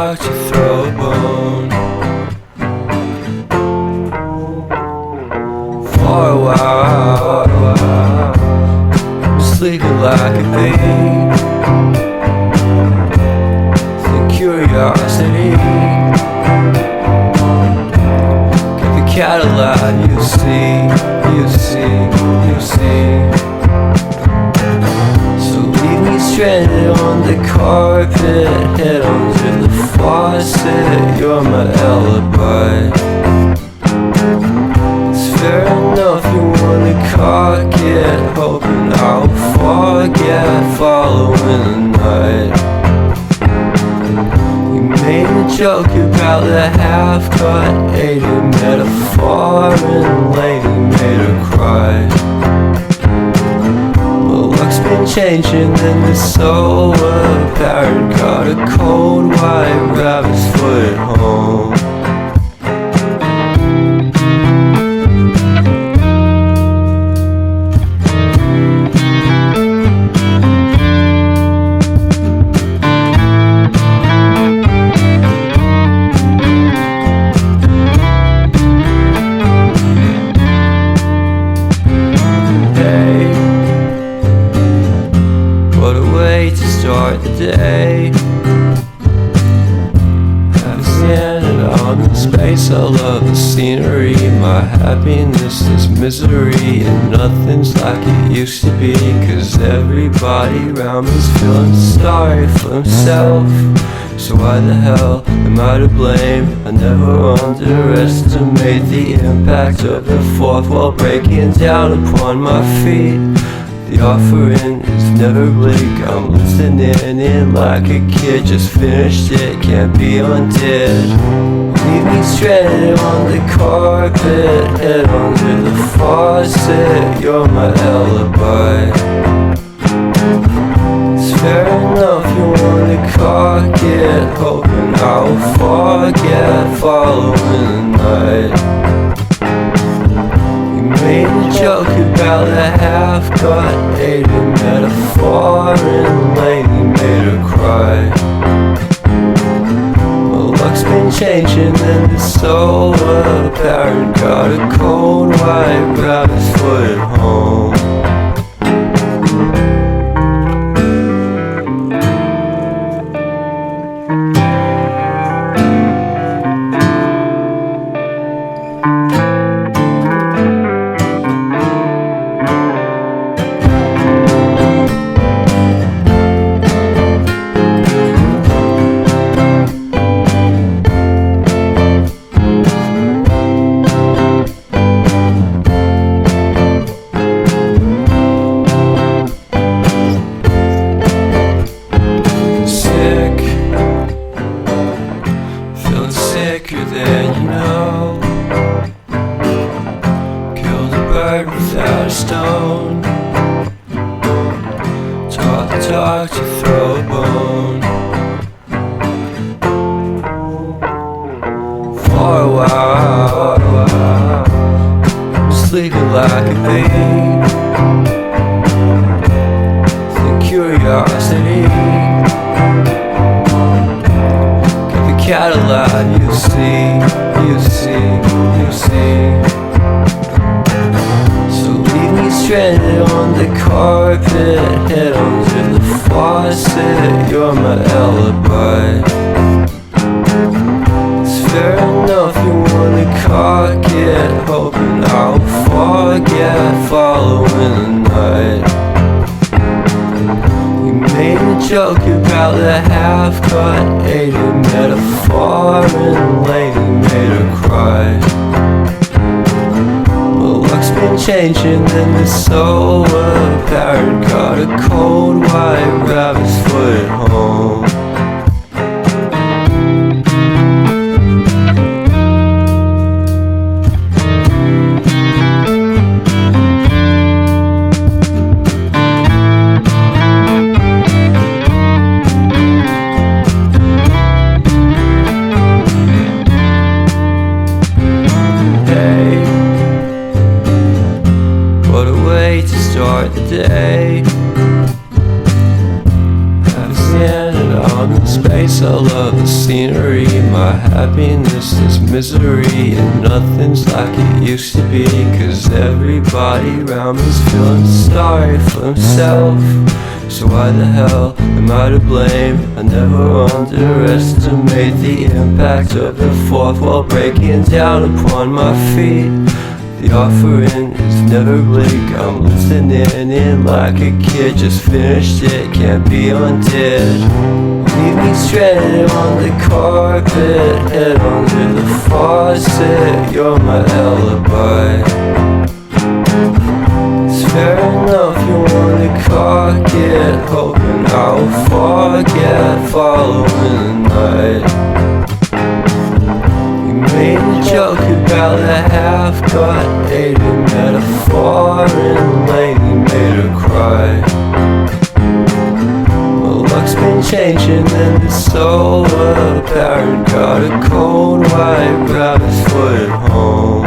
talk to throw a bone. For a while, I'm sleeping like a bee. The curiosity get the Cadillac, you see. So leave me stranded on the carpet, head onto the faucet. You're my alibi. It's fair enough you wanna cock it, hoping I'll forget following the night. We made a joke about the half-cut, ate a metaphor and lady made her cry. My luck's been changing and it's so apparent. Got a cold white rabbit's foot at home. To start the day, have standing on the space. I love the scenery. My happiness is misery, and nothing's like it used to be. 'Cause everybody around me's feeling sorry for himself. So why the hell am I to blame? I never underestimate the impact of the fourth wall breaking down upon my feet. The offering is never bleak. I'm listening in like a kid. Just finished it, can't be undid. Leave me stranded on the carpet, head onto the faucet. You're my alibi. It's fair enough you wanna cock it, hoping I'll forget following the night. Made a joke about the half-cut, ate a metaphor and lady made her cry. My luck's been changing and it's so apparent. Got a cold white rabbit's foot at home. Sicker than you know. Killed a bird without a stone. Talk the talk to throw a bone. For a while, I'm sleeping like a bee. The curiosity Cadillac, you see. So leave me stranded on the carpet, head onto the faucet. You're my alibi. It's fair enough you wanna cock it, hoping I'll forget following the night. We made a joke about the half-cut, ate a metaphor and lady made her cry. My luck's been changing and it's so apparent. Got a cold white rabbit's foot at home. To start the day, have a space. I love the scenery. My happiness is misery, and nothing's like it used to be. Cause everybody around me's feeling sorry for himself. So why the hell am I to blame? I never underestimate the impact of the fourth wall breaking down upon my feet. The offering is never bleak. I'm listening in like a kid. Just finished it, can't be undid. Leave me stranded on the carpet, head under the faucet. You're my alibi. It's fair enough, you wanna cock it, hoping I'll forget following the night. You made a joke about a half-cut hated metaphor, and lately made her cry. My luck's been changing and it's so apparent. Got a cold white rabbit's foot at home.